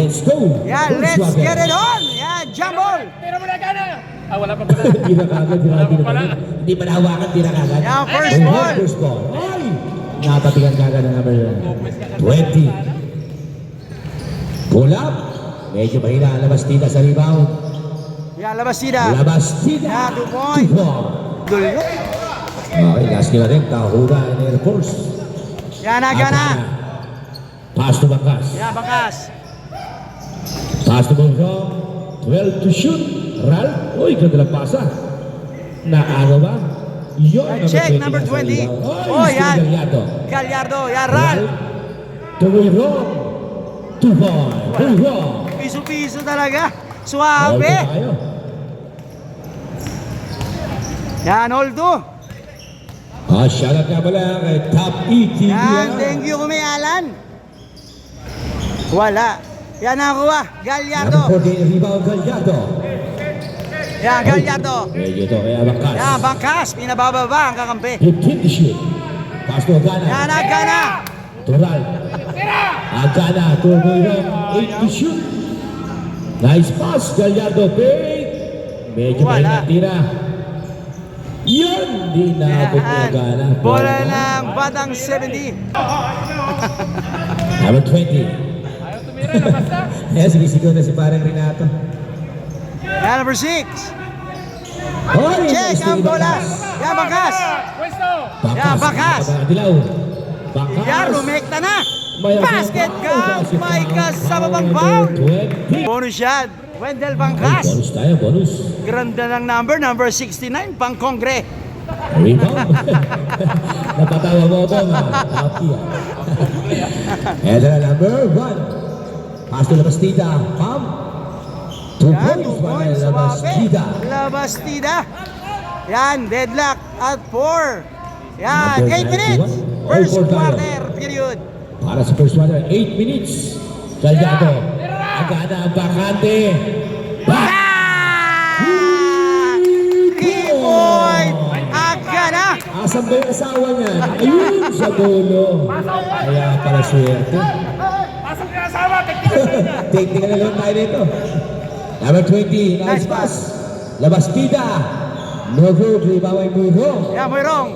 let's go. Yan, First let's water. get it on. Yan, jump ball. Tira mo na gana. Wala pa pala. Tira kagad, Wala pa pala. hindi pa nahawakan, tira kagad. Yan, first Oh, ball. First ball. Ay! Napatigan kagad ang number 20. Pull up. Medyo mahina ang Labastida sa rebound. Yan, Labastida. Labastida. Yan, 2 point. 2 point. Dulo. Okay, last nila rin. Kahuga and Air Force. Yan, Agana. Pass to Bangkas. Yan, Bangkas. Pass to Bangkas. 12 to shoot. Ralph. Uy, ganda lang pasa. Naano ba? Yun. Check, number 20. Oh, yan. Gallardo. Yan, Ral. Tuwirong. 2 point. Tuwirong. Piso-piso talaga. Suabe. Yan, Oldo. Shoutout nga pala kay Top ETV. Yan, thank you Kumialan. Wala. Yan nakuha. Gallardo. Number 14, rebound Gallardo. Yan, Gallardo. Medyo ito kaya Bangkas. Yan, Bangkas. Pinabababa ang kakampi. 15 to shoot. Pass to Agana. Yan, Agana. Tural. Agana. Tuwirong. 8 to shoot. Nice pass. Gallardo. Big. Medyo Wala. mahina tira. Yun. Di na abot ni Agana. Bola ng Batang 70. Number 20. Ayaw tumira na basta. Sinisigaw na si parang Renato. Yan, number 6. Hoy! Check ang bola. Yan, Bangkas. Pwesto. Yan, Bangkas. Dilaw. Bangkas. Yan, rumekta na. May Basket foul. count. May kasababang Foul foul. number 20. Bonus yan. Wendell Ay, Bangkas. bonus tayo, bonus. Ganda ng number 69, pang kongre. Rebound. Napatawa mo ako, happy ah. Ito na number 1. Pass to Labastida. Pam. 2 Yan, 2 points para points. Labastida. Labastida. Yan, deadlock at 4. Yan, Number 8 minutes. 91. First All four tayo. quarter period. Para sa first quarter, 8 minutes. Gallardo. Agana ang bakante. Back! Ah! 3 point. Agana. Asan ba yung asawa niya? Ayun, sa dulo. Kaya pala swerte. Pasok na asawa. Teknikas na. Tingnan na lang tayo dito. Number 20, nice Nice pass. Labastida. No good, rebound ay Muro. Yan, Moirong.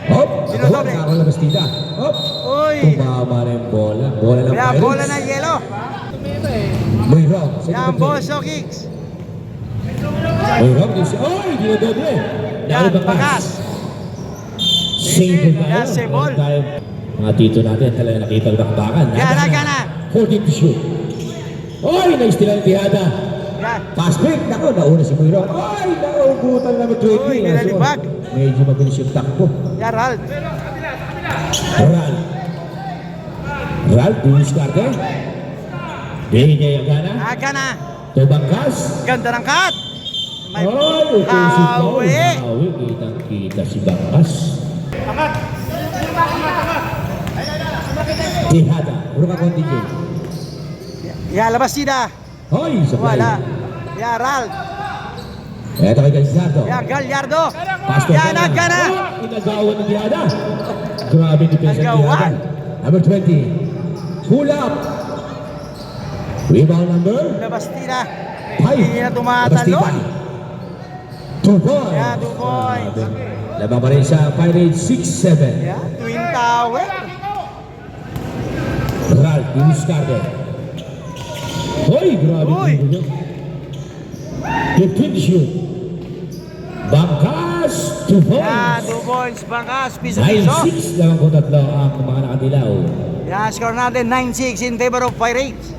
Hop, Sinosobre. ako Labastida. Hop, Uy. tumama na yung bola. Bola ng Yan, Pirates. bola ng yelo. Muro. Yan, Boso kicks. Muro, oy, dinodoble. Yan, Bangkas. Save tayo. Yan, save ball. Meron tayo. Mga tito natin talaga nakipagdakbakan. Yan, Agana. 14 to shoot. Oy, naistila ng tihada. Yan. Pass break. Naku, nauna si Muiro. Ay, naubutan naman 20. Uy, nilalibag. Medyo mabilis yung takbo. Yan, Ral. Ral, dinuskarte. Bigay ang gana. Agana. To Bangkas. Ganda ng cut. May Ay, okay si Paul. hawi. Hawi, kitang-kita si Bangkas. Tihada. Puro ka konti dyan. Yan, Labastida. Hoy, supply. Wala. Yan, Ral. Eto kay Gallardo. Yan, Gallardo. Pass to Yan, Agana. Oh, inagawan ng Tihada. Grabe depensa ng Nagawan. Tihada. Number 20. Pull up. Rebound number Labastida. 5. Hindi na tumatalon. 2 points. Yan, 2 points. Labang pa rin sa Pirates 6-7. Yan, Twin Tower. Ralph, dinuskarte. Hoy, grabe. Uy. 15 to shoot. Bangkas, 2 Yan, points. 2 points. Bangkas, piso-piso. 9-6 lang ko tatlo ang mga nakadilaw. Yan, score natin 9-6 in favor of Pirates.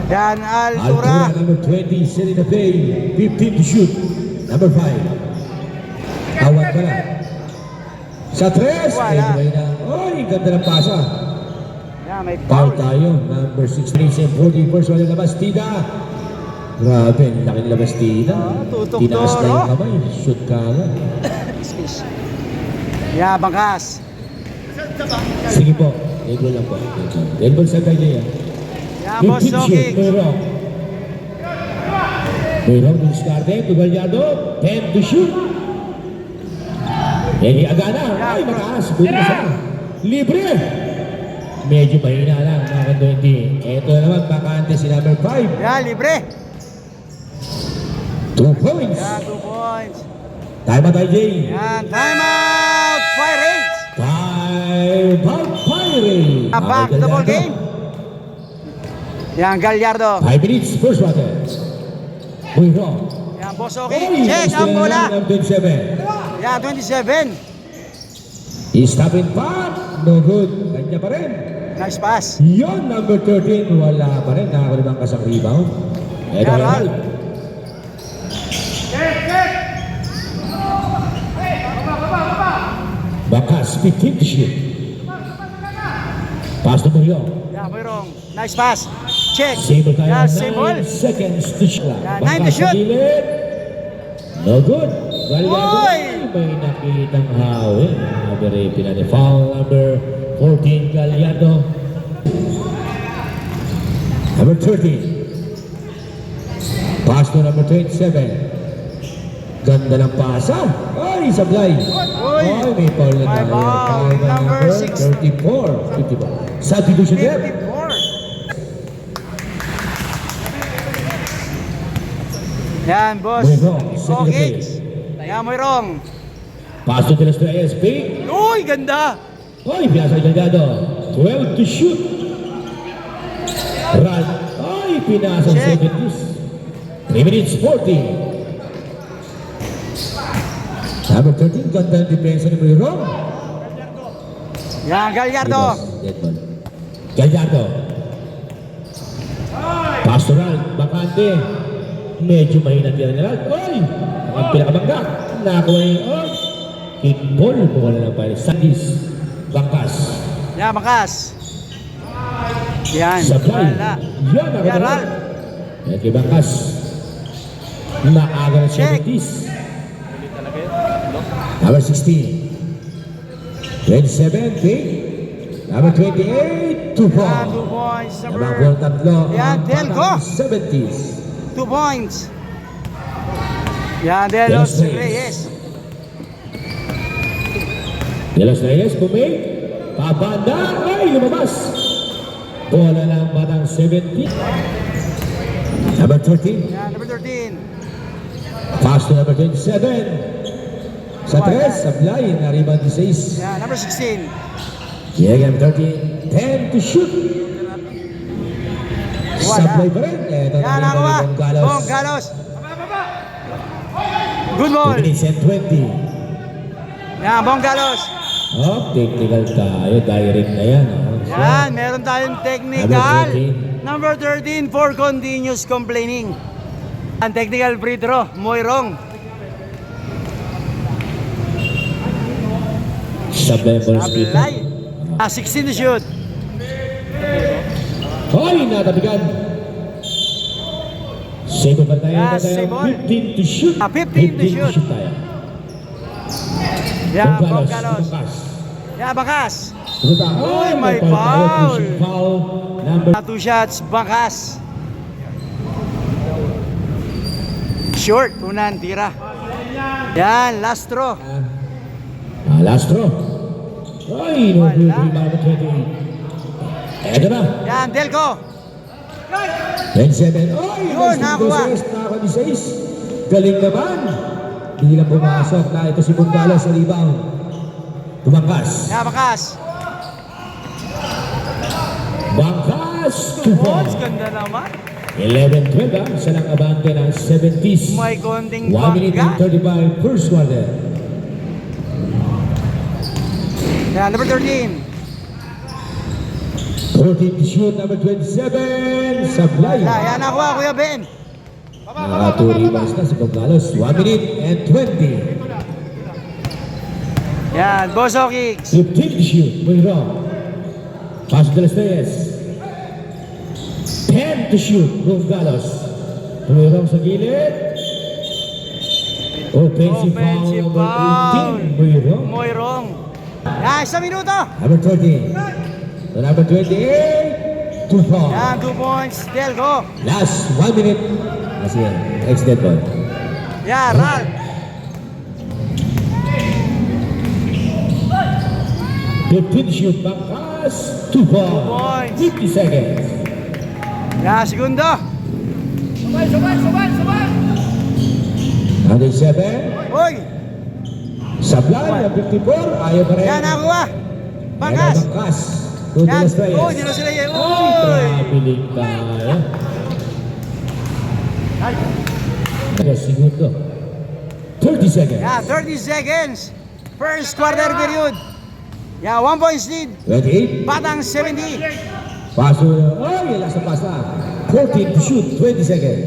Yan, Altura, Altura. number 20, set in the bay. 15 to shoot. Number 5. Awat ka na. Sa 3. Wala. Ay, ganda ng pasa. Yan, may Foul foul. tayo. Number 16 and 40. First one, Labastida. Grabe, ang laki ng Labastida. Tutok Tinaas na toro. yung kamay. Shoot ka agad. Excuse. Yan, Bangkas. Sige po. Ego lang po. Ego sa kanya yan. Yan, Boss Jokic. Pero diskarte. Gallardo. 10 to shoot. Agana. Ay, mataas. Buti na siya. Libre. medyo mahina lang mga ka-20. Ito na naman, bakante si number 5. Yan, libre. 2 points. Yan, 2 points. Time out, IJ. Yan, time out. Pirates. Time out, Pirates. Back to the ball game. Yan, Gallardo. 5 minutes, first water. Buiro. Yan, Bosoki. Check ang bola. Number 27. Yan, 27. Stop in back. No good. Kanya pa rin. Nice pass. Yon, number 13. Wala pa rin. Nakakalibang kasang rebound. Ito Yan, yan. Bakas, 15 to shoot. Pass to Murillo. Yan, Moirong. Nice pass. Check. Sable tayo. Yan, 9 symbol. seconds to shoot. Yan, 9 to shoot. No good. Gallardo. Oy! May nakitang hawin. Nabere pinani foul number 14 Gallardo. Number 13. Pass to number 27. Ganda ng pasa. Ay, sablay. Oy! Ay, may foul na May tayo. foul. Foul Number 34. 54. Substitution net. 54. Yan, boss. Moirong. Second Okay. place. Yan, Moirong. Pass to the ASP. Uy, ganda. Ay, pinasa ni Gallardo. 12 to shoot. Run. Ay, pinasa Check. 70s. 3 minutes 40. Number 13, ganda ang depensa ni Moirong. Yan, Gallardo. Dead ball. Gallardo. Pastoral, bakante. Medyo mahina tira nila. Ay! Ang pinakabangga. Nakakuha niya yung kickball. Bukal na lang pa. Sandis. Bangkas. Yan, Bakas. Yan. Supply. Wala. Yan, ako Yan, naman. Ral. Yan kay Bangkas. Naaga ng Check. 70s. Number 16. 27, Pink. Number 28, 2 Yan, 2 points. points. Number Number 4, tatlo. Yan, Ang Delco. batang 70s. 2 points. Yan, Delos Delos Reyes. Reyes. De Los Reyes, bumig. Pabanda. Ay, lumabas. Bola ng batang 70. Number 13. Yan, number 13. Pass to number 27. Sa Wala. 3, sablay. Nariban 16. Yan, number 16. Yegan 13. 10 to shoot. Wala. Sablay pa rin. Ito Yan, na nakawa. rin Galos. Bong Galos. Good ball. 2 minutes and 20. Yan, Bong Galos. Oh, technical tayo. Direct na yan. Oh. So, Yan, meron tayong technical. Number 13. Number 13 for continuous complaining. Ang technical free throw, Moirong. sablay ball speed. Ablay. 16 to shoot. Hoy, natabigan. Save pa tayo. Yeah, na tayo. save ball. 15 to shoot. 15 to shoot. tayo. Yan, Bong Bonggalos. Galos. Bonggas. Yan, Bakas. Ito tayo. Uy, may tayo. foul. Pushing foul. Number 2 shots, Bakas. Short, unan, tira. Yan, last throw. last throw. Ay, no Wala. good. Rebound to 28. Eto na. Yan, Delco. 27. Ay, Yun, nakakuha. Nakakuha ni 6. Galing naman. Hindi lang pumasok na ito si Bonggalos sa rebound. Tumangkas. Yan, Bakas. Bangkas. 2 Balls, points. ganda naman. 11-12 Isa lang abante ng 70s. May konting 1 minute and bangga. 35 first quarter. Yan, number 13. 14 to shoot, number 27. Sablay. Yan, nakuha, Kuya Ben. Naka 2 rebounds na si Bonggalos. 1 minute and 20. Yan, Boso kicks. 15 to shoot. Moirong. Pass to Los Reyes. 10 to shoot. Bonggalos. Moirong sa gilid. Offensive foul Offensive number foul. 18. Moirong. Moirong. Yan, 1 minuto. Number 30. To number 28. 2 points. Yan, 2 points. Delco. Last 1 minute. Kasi ex-dead ball. Yan, Ral. 15 shoot. Bangkas. Last 2 points. points. 50 seconds. Yan, segundo. Sabay! 107. Uy, Sablay, ang 54. Ayaw pa rin. yan nakuha. Bakas. Bakas. Bakas. Yan, Tutulas Reyes. uy, dito sila yan. Ay, Uy. trabiling tayo. Yes, segundo. 30 seconds. Yan, 30 seconds. First quarter period. Yan, 1 points lead. 28. Batang 70. Paso. Ay, last na pasa. 14 to shoot. 20 seconds.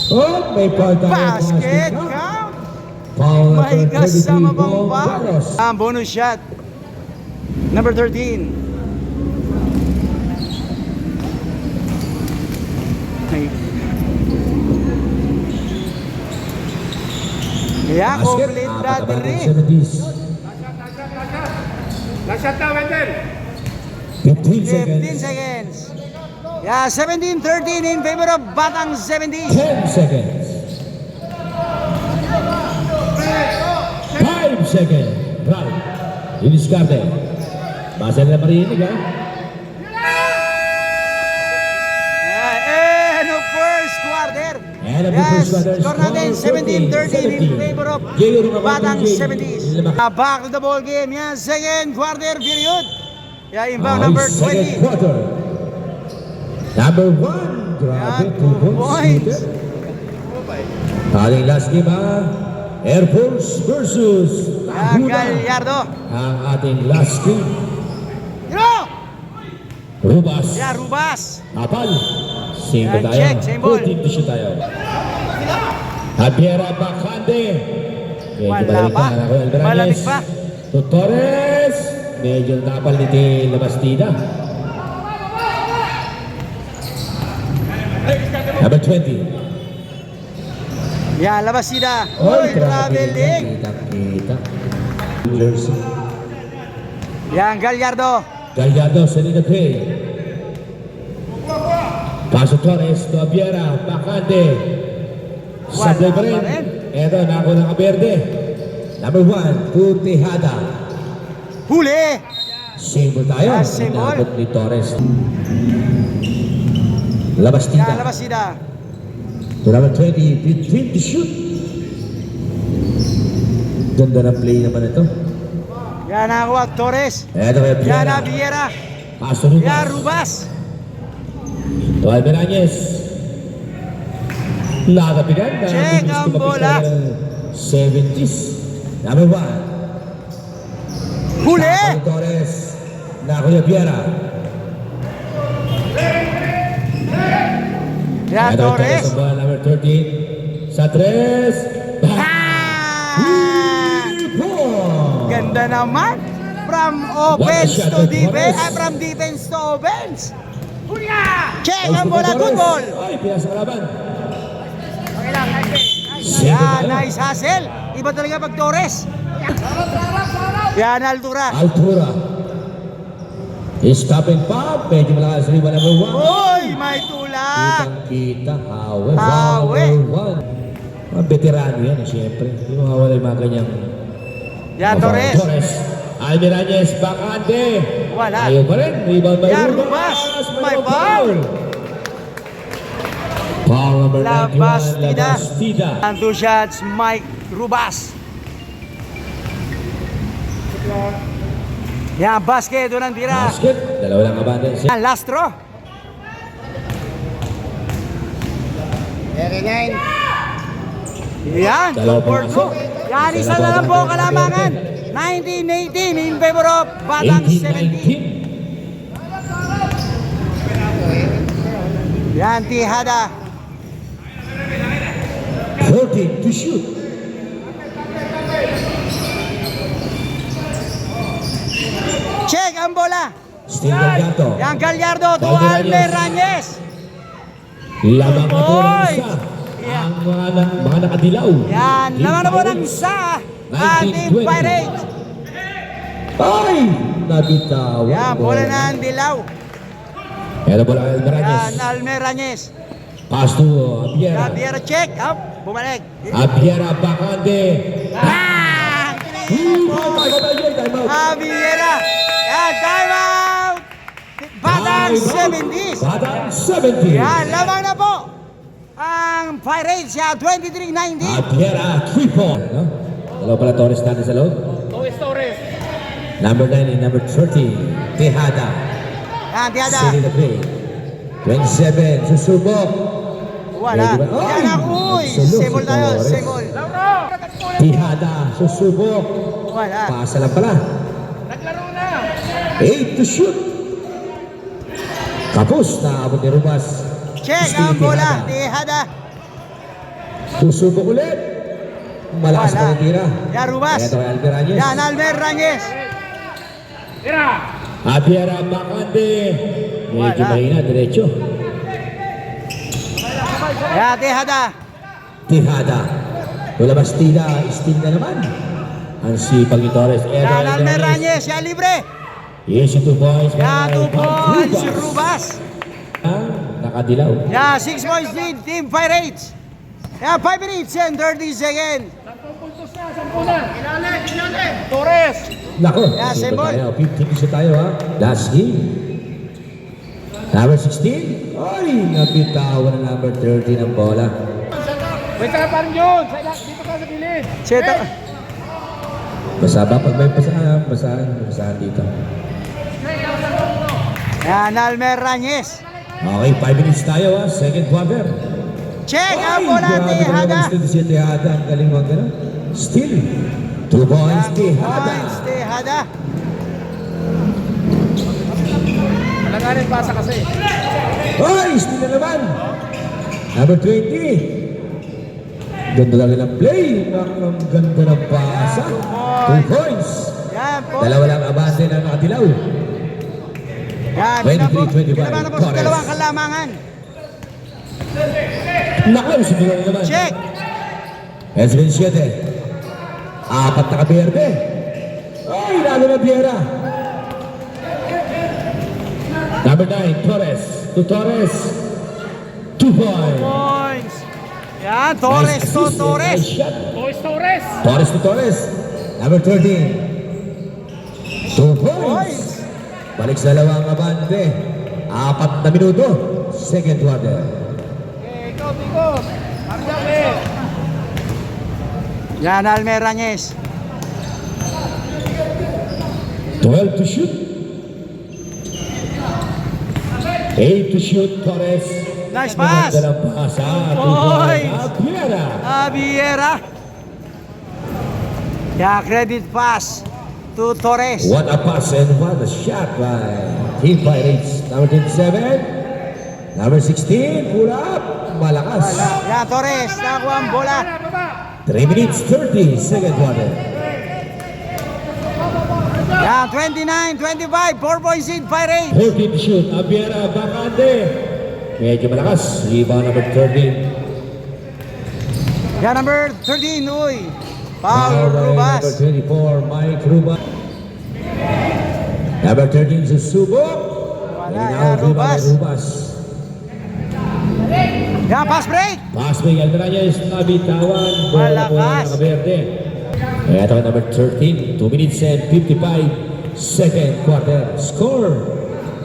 Oh, may foul tayo. Basket count. Foul May number 33 kasama bang po, foul? Carlos. Ang bonus shot. Number 13. Ay. Yeah, Basket. complete Apat that na batang three. 70s. Last shot na, Wendell. 15 15 seconds. seconds. Yeah, 17-13 in favor of Batang 70. 10 seconds. 5 seconds. Right. Iniskarte. Basa nila marinig ha. End of first quarter. And of the Yes, first quarter, score natin score 17-13 in 17. favor of Jay Rumabang Batang Jay. 70s. Back to the ball game. Yan, second quarter period. Yeah, inbound Ay, number second 20. quarter. Number 1. Grabe, Yan, 2 2 points. points. Ating last game ha. Air Force versus Yan, Laguna. Gallardo. Ang ating last game. Hero! Rubas. Yeah, Rubas. Apal. Same Yan, tayo. check, same ball. 14 to shoot tayo. Javiera Bacande. Medyo Wala balik pa. na ako, Alvarez. Malamig pa. To Torres. Medyo napal ni Del Bastida. Number 20. Yan, labas sila. Oy, Uy, traveling. Kita. Jersey. Yan, Gallardo. Gallardo sa Nina Pay. Paso Torres to Abiera. Bacande. Sablay pa rin. pa rin. Eto, nako ng Aberde. Number 1, to Tejada. Huli. Same ball tayo. Yes, same ball. Inabot ni Torres. Labas Yan, tita. labas sila. To number 20, between to shoot. Ganda na play naman ito. Yan, nakakuha. Torres. Eto kay Yan, Abiera. Abiera. Paso Rubas. Yan, Rubas. To Alvarez. Nakapigan. Check ang bola. 70s. Number 1. Huli. Torres. Nakuya Abiera. Yan, Eto, Torres. ang bola, number 13. Sa 3. Ah! Ganda naman. From offense shot to by defense. Torres. From defense to offense. Check ang bola. Good ball. Ay, pinasa kalaban. Yan, nice hustle. Iba talaga pag Torres. Yan, altura. Altura. Stopping pa. Medyo malakas rin number 1. Uy, may tula. Kitang-kita. Hawe. Hawe. Wow, 1. Mga veterano yan, siyempre. Hindi mawawala yung mga ganyang... Yan, Torres. Torres. Almirez, Bacande. Wala. Ayaw pa rin. Rebound by Yan, Rubas. Rubas. May foul. Foul number 91. Labastida. Labastida. And 2 shots, Mike Rubas. Yan, basket. Doon ang tira. Basket. Dalawa lang kabanda. Yan, last throw. Yan, Dalawa pa 2 for 2. Yan, isa na lang po ang kalamangan. 19-18 in favor of Batang 70. 18-19. Yan, Tejada. 14 to shoot. Check ang bola. Still Gallardo. Yan, Gallardo to Alvarez. Alvarez. Lamang na po ng Oy! isa. Yeah. Ang mga nakadilaw. Yan, Team naman na po ng Pirates. isa. Ating 19-20. Pirates. Ay! Nabitawan. Yan, bola na ang dilaw. Pero bola kay Alvarez. Yan, Alvarez. Pass to Abiera. Javier check. Up, bumalik. Abiera Bacande. Ah! Time out. Javiera. Yan, time out! Batang 70s. Batang 70. Yan, lamang na po ang Pirates. Yan, 23-19. Atiera, 3 point. No? Dalawa pala Torres natin sa loob. Torres. Number 9 and number 30, Tejada. Yan, Tiada. City the play. 27, susubok. Wala. Pwede ba? Ay! Yan ang uy. Sulok si Simol tayo, Torres. simol. Lauro. Tejada, susubok. Wala. Pasa lang pala. Naglaro na. 8 to shoot. Kapos na abot ni Rubas. Check Steve ang bola. Tejada. Tejada. Susubok ulit. Malakas Wala. pa ng tira. Yan, Rubas. Ito kay Alber Reyes. Yan, Almer Rangel. Tira. Atiera, bakante. Medyo Wala. mahina, diretso. Yan, Tejada. Tejada. Wala Bastida, steal na naman. Ang sipag ni Torres. Yan, Almer Rangel. Yan, libre. Yes, 2 points. Yan, 2 points. Rubas. Rubas. Nakadilaw. Yan, 6 points lead. Team Pirates. Yan, 5 minutes and 30 seconds. 10 puntos na. 10 na. Ilalim. Torres. Nako, Yeah, dito symbol. tayo. 50 tayo ha. Last game. Number 16. Ay, napitawan na number 30 ng bola. Wait ka parang yun. Dito ka sa gilid. Seta. Basa ba? Pag may basahan dito. Yan, Almer Rangel. Okay, 5 minutes tayo ha. Second quarter. Check ang Ay, bola, grabe Tejada. naman si Tejada. Ang galing mo gano'n. Still. 2 points, Yan, 2 Tejada. points, Tejada. Alanganin pasa kasi. Ay, still na naman. Number 20. Ganda lang ng play. Ang ganda ng pasa. 2 points. Yan po. Dalawa lang abante na nakatilaw. Yan, 23-25, binaban na po sa Torres. dalawang kalamangan. Nakaw, sinunod na naman. Check. Esvin 7. Apat na kaberde. Ay, lalo na Viera. Number 9, Torres. To Torres. 2 points. Points. Yan, Torres Nice to assist, Torres. nice shot. Torres. Torres to Torres. Number 13. 2 points. Points. Balik sa dalawang abante. 4 na minuto. Second quarter. Okay, ikaw, Tico. Marjale. Yan, Almer Rangel. 12 to shoot. 8 to shoot, Torres. Nice pass. Maganda ng pasa. 2 Points. points. Viera. Abiera. Yeah, credit pass to Torres. What a pass and what a shot by Team Pirates. Number 27. Number 16. Pull up. Malakas. Yan, Torres. Nakuha ang bola. 3 minutes 30. Second quarter. Yan, 29-25. 4 points in Pirates. 14 to shoot. Abiera. Bakante. Medyo malakas. Rebound number 13. Yan, number 13. Uy. Foul Paul by Rubas. number 24. Mike Rubas. Number 13. Susubok. Wala, And yan, now rebound by Rubas. Rubas. Yan, pass break. Pass by Alvarez, nabitawan. Bola po Malakas. ng Nakaberde. Ito ang number 13, 2 minutes and 55 second quarter. Score,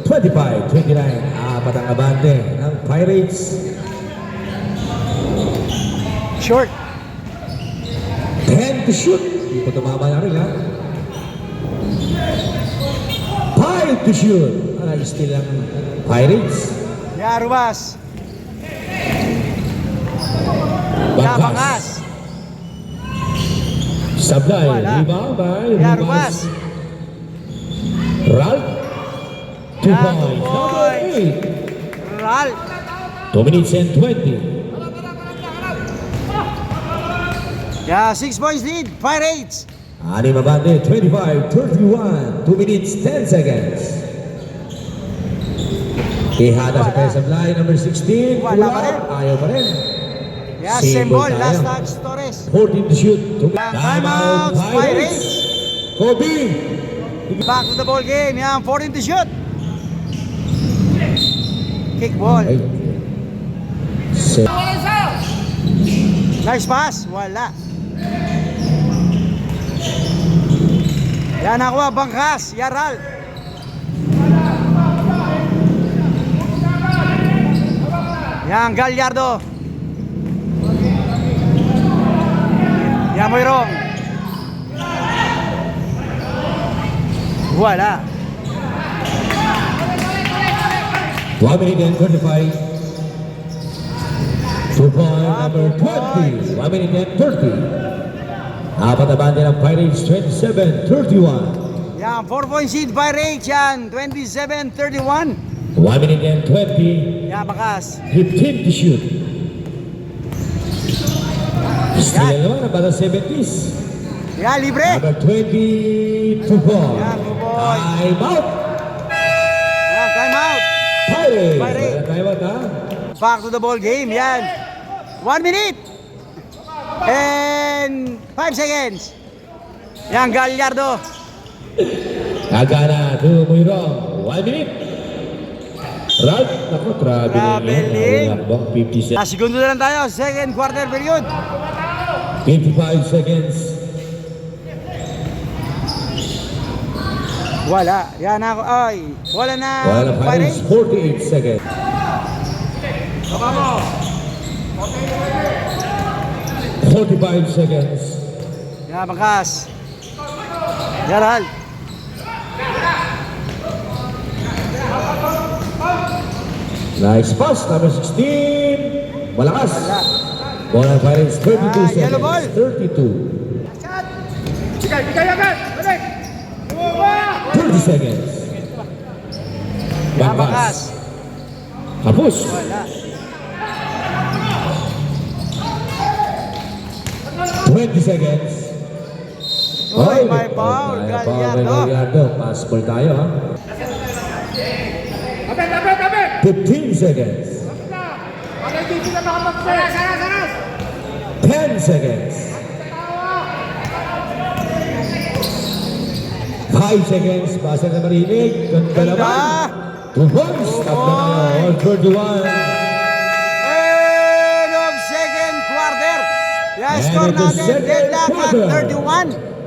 25-29. Apat ang abante ng Pirates. Short. 10 to shoot. Hindi po tumama na rin ha. 5 to shoot. Still ang Pirates. Yan, Rubas. Yan, Bangkas. Bangas. Sablay. Wala. Rebound by Yan, Rubas. Rubas. Ralph. 2 Yan, 2 points. Number points. 8. Ral. 2 minutes and 20. Yeah, 6 points lead. Pirates. Anim abante, 25-31. 2 minutes, 10 seconds. Tejada sa pesa line, number 16. Wala Pull pa rin. up. Ayaw pa rin. Yeah, Symbol symbol. tayo. Last touch, Torres. 14 to shoot. Yan, timeout. Pirates. Kobe. Back to the ball game. Yan, 14 to shoot. Kick ball. Ay. Se- Nice pass. Wala. Yan, nakuha. Bangkas. Yaral. Yan, Gallardo. Yan, Moirong. Wala. 1 minute and 25. 2 point number 20. 1 minute and 30. Apat na banda ng Pirates, 27-31. Yan, 4-point seed Pirates. Yan, 27-31. 1 minute and 20. Yan, bakas. 15 to shoot. Still naman ang banda 70s. Yan, libre. Number 20, 2 point. Yan, 2 point. Time out. Yan, time out. Pirates. Pirates. Wala time out ha. Back to the ball game. Yan. 1 minute. And 5 seconds. Yan, Gallardo. Agana to Moirong. 1 minute. Ralph, naku, traveling yan. Traveling. 50 seconds. Segundo na lang tayo. Second quarter period. 55 seconds. Wala. Yan ako. Ay. Wala na. Wala na Pirates, 48 seconds. 45 seconds. Yan, bakas. Yaral. Nice pass, number 16. Malakas. Wala. Bola ng Pirates, 32 seconds. yellow ball. 32. Bigay agad! Balik! 30 seconds. Yan, Back bakas. pass. Kapus. Wala. 20 seconds. Uy, may foul. May Gallardo. Gallardo. Pass ball tayo ha. Abet, abet, abet! 15 seconds. Agad dito na makapagsaras! Saras, saras! 10 seconds. 5 seconds. Pasa na marinig. Ganda naman. 2 points. Tatlo na. All 31. End of second quarter. Yan, End score of the natin. second Deadlock at quarter. 31.